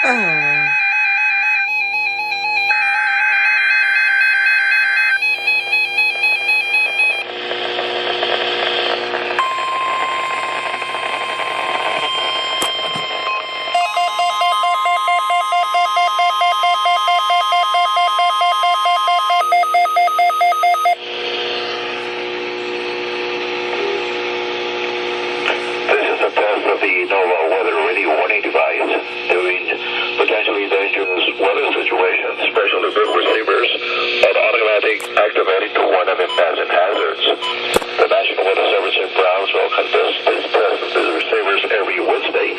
Ah. Of the NOVA weather radio warning device during potentially dangerous weather situations, especially big receivers are automatic activating to warn of impending hazards. The National Weather Service in Brownsville conducts this test of the receivers every Wednesday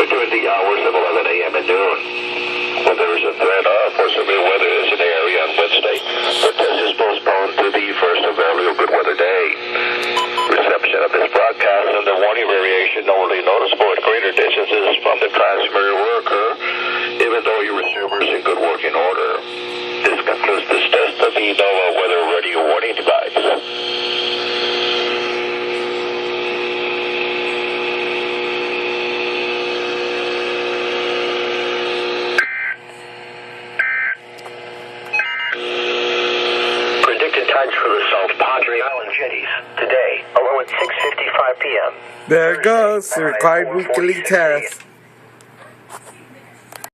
between the hours of 11 a.m. and noon. When there is a threat for severe weather in the area on Wednesday, the test is postponed to the first available good weather day. Reception of this broadcast and the warning variation only noticeable at greater distances from the transmitter will occur, even though your receiver is in good working order. This concludes this test of the NOVA weather radio warning device. Predicted times for the South Padre Island jetties today, along at 6:55 p.m. There it goes. Required weekly test.